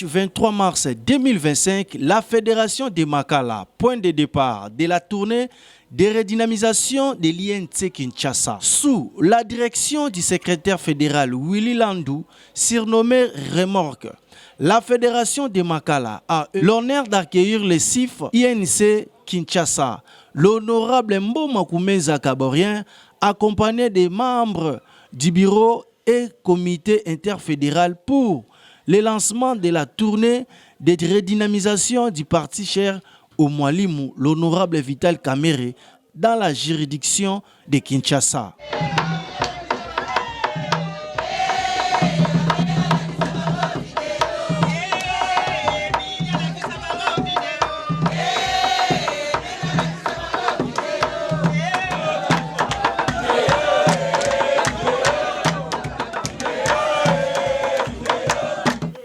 Dimanche 23 mars 2025, la Fédération de Makala, point de départ de la tournée de redynamisation de l'INC Kinshasa, sous la direction du secrétaire fédéral Willy Landou, surnommé Remorque. La Fédération de Makala a eu l'honneur d'accueillir le CIF INC Kinshasa, l'honorable Mboma Koumeza Kaborien, accompagné des membres du bureau et comité interfédéral pour le lancement de la tournée de redynamisation du parti cher au Mwalimu, l'honorable Vital Kamerhe, dans la juridiction de Kinshasa.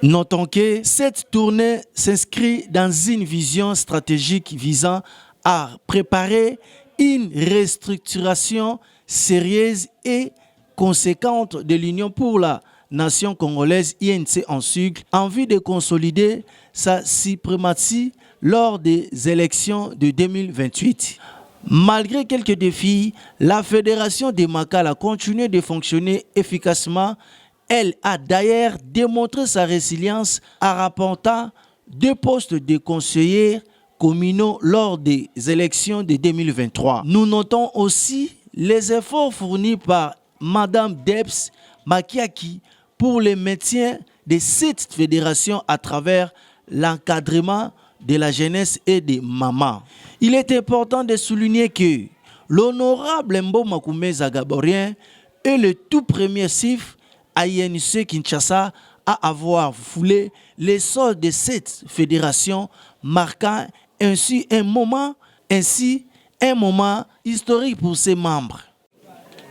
Notons que cette tournée s'inscrit dans une vision stratégique visant à préparer une restructuration sérieuse et conséquente de l'Union pour la nation congolaise INC en sigle, en vue de consolider sa suprématie lors des élections de 2028. Malgré quelques défis, la Fédération de Makala a continué de fonctionner efficacement. Elle a d'ailleurs démontré sa résilience en rapportant 2 postes de conseillers communaux lors des élections de 2023. Nous notons aussi les efforts fournis par Mme Debs Makiaki pour le maintien de cette fédération à travers l'encadrement de la jeunesse et des mamans. Il est important de souligner que l'honorable Mboma Koumeza Kaborien est le tout premier CIF à INC Kinshasa à avoir foulé l'essor de cette fédération, marquant ainsi un moment historique pour ses membres.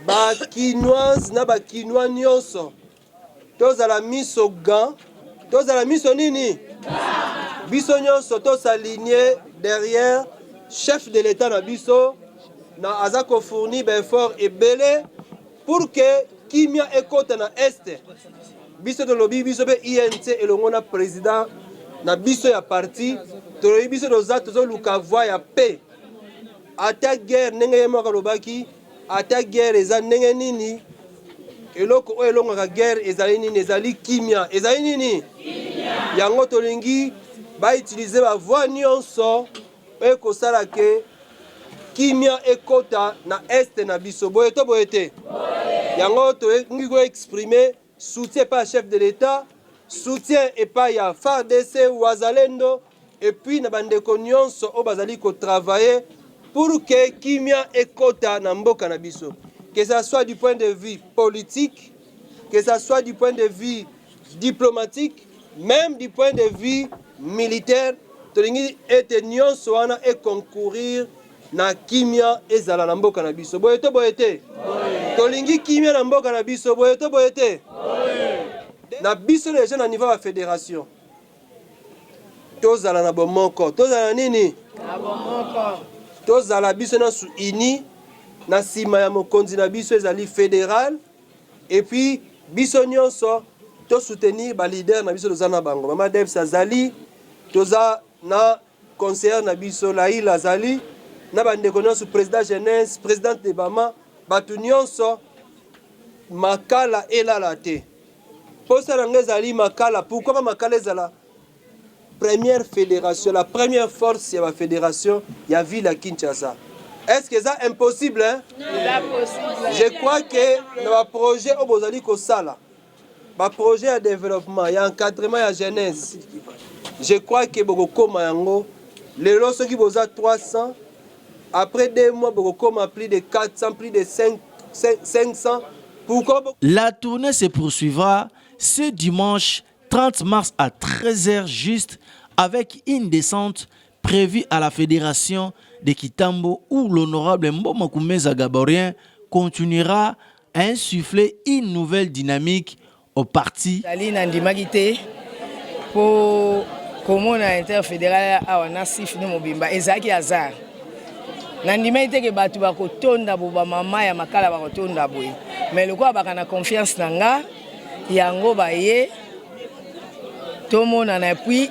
Bakinoise na bakinois nyonso tozala miso gan tozala miso nini biso nyonso tosaligné derrière chef de l'état na biso na azako fourni effort ebele pour que kimia ekota na este biso de lobby biso be INC elongo na président na biso ya parti to biso doza tozo luka voix ya paix ata guerre ndenge yemo kalobaki ata guerre eza ndenge nini eloko oyo elongaka guerre ezali nini ezali kimia ezali nini yango tolingi ba utiliser ba voix nyonso ekosala ke kimia ekota na este na biso boye to boye te yango tolingi ko exprimer soutien par chef de l'État, soutien et pas ya FARDC ou Wazalendo et puis na bandeko nyonso o bazali ko travailler pour que kimia ekota na mboka na biso, que ça soit du point de vue politique, que ça soit du point de vue diplomatique, même du point de vue militaire, tolingi ete nyonso wana e concourir na kimia ezala na mboka na biso boye to boye te tolingi kimia na mboka na biso boye to boye te na biso déjà na niveau ya fédération tozala na bomoko tozala nini na bomoko tozala biso na su ini na sima ya mokonzi na biso ezali fédéral et puis biso nyonso to soutenir ba leader na biso tozana bango mama Debs azali toza na conseiller na biso Laila azali na bandeko nyonso président jeunesse président de bama batu nyonso makala elala te posa na ngezali makala pourquoi makala ezala première fédération la première force ya la fédération ya ville à Kinshasa. Est-ce que c'est impossible hein? Je crois que dans le projet au bozali ko sala ba projet de développement ya encadrement ya jeunesse je crois que boko koma yango lelo soki boza 300 après 2 mois, beaucoup plus de 400, plus de 500. Pourquoi? La tournée se poursuivra ce dimanche 30 mars à 13h juste avec une descente prévue à la Fédération de Kitambo où l'honorable Mboma Koumeza Kaborien continuera à insuffler une nouvelle dynamique au parti. Pour comment interfédéral a nassif no mobimba ezaki azar. Nandima ite ke batu bakotonda bo ba mama ya makala bakotonda boye. Mais le quoi baka na confiance nanga yango baye tomonana puis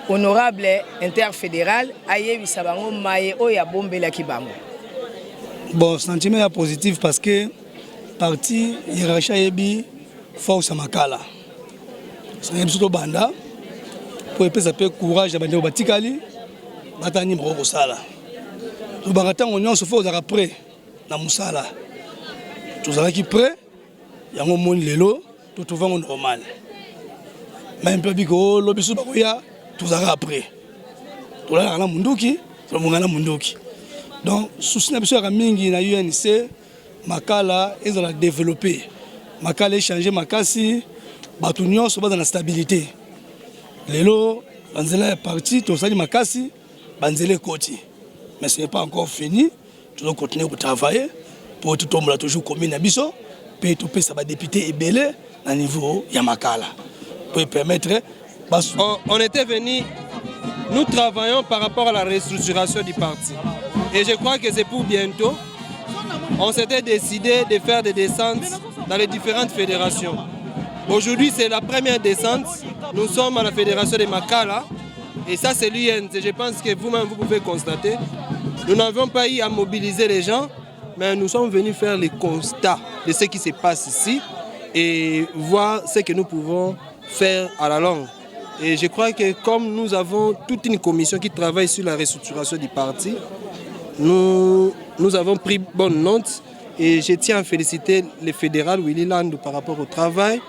honorable interfédéral ayebisa bango maye oyo abombelaki bango. Bon, sentiment positif parce que parti hiérarchie yebi force makala. C'est surtout banda pour epesa pe courage bande batikali batani moko sala. To barata onyon se faut après na musala. Tozalaki prêt yango mon lelo to trouvons normal. Même peu biko lobiso bakoya tozalaka après. Tolala na munduki, tolongana munduki. Donc, souci n'a mingi na UNC, makala ils ont développé. Makala changé makasi, batunion sont dans la stabilité. Lelo, banzela est parti, tout ça dit makasi, banzela koti. Mais ce n'est pas encore fini. Nous devons continuer à travailler pour tout tomber toujours commune à Bisso, puis tout ça va député et belé à niveau Yamakala pour permettre. On était venu, nous travaillons par rapport à la restructuration du parti. Et je crois que c'est pour bientôt. On s'était décidé de faire des descentes dans les différentes fédérations. Aujourd'hui, c'est la première descente. Nous sommes à la fédération de Makala. Et ça, c'est l'UNC. Je pense que vous-même, vous pouvez constater. Nous n'avons pas eu à mobiliser les gens, mais nous sommes venus faire le constat de ce qui se passe ici et voir ce que nous pouvons faire à la longue. Et je crois que comme nous avons toute une commission qui travaille sur la restructuration du parti, nous avons pris bonne note et je tiens à féliciter le fédéral Willy Land par rapport au travail,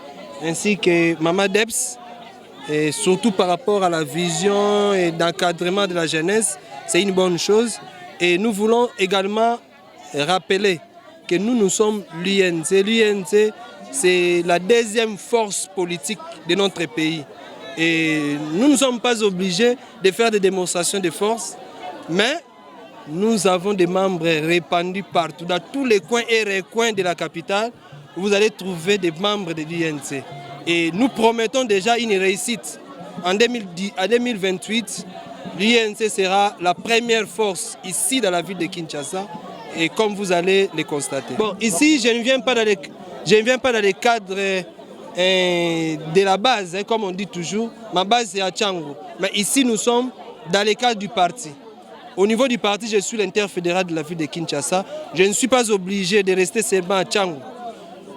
ainsi que Mama Debs, et surtout par rapport à la vision et d'encadrement de la jeunesse, c'est une bonne chose. Et nous voulons également rappeler que nous sommes l'UNC. L'UNC, c'est la deuxième force politique de notre pays. Et nous ne sommes pas obligés de faire des démonstrations de force, mais nous avons des membres répandus partout, dans tous les coins et recoins de la capitale. Vous allez trouver des membres de l'UNC. Et nous promettons déjà une réussite. En 2028, l'UNC sera la première force ici dans la ville de Kinshasa. Et comme vous allez le constater. Bon, ici, je ne viens pas dans les cadres de la base, comme on dit toujours. Ma base, c'est à Tchango. Mais ici, nous sommes dans les cadres du parti. Au niveau du parti, je suis l'interfédéral de la ville de Kinshasa. Je ne suis pas obligé de rester seulement à Tchango.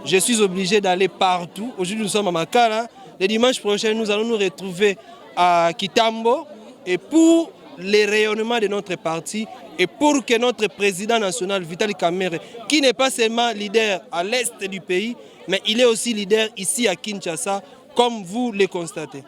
Je suis obligé d'aller partout. Aujourd'hui, nous sommes à Makala. Le dimanche prochain, nous allons nous retrouver à Kitambo. Et pour le rayonnement de notre parti et pour que notre président national, Vital Kamerhe, qui n'est pas seulement leader à l'est du pays, mais il est aussi leader ici à Kinshasa, comme vous le constatez.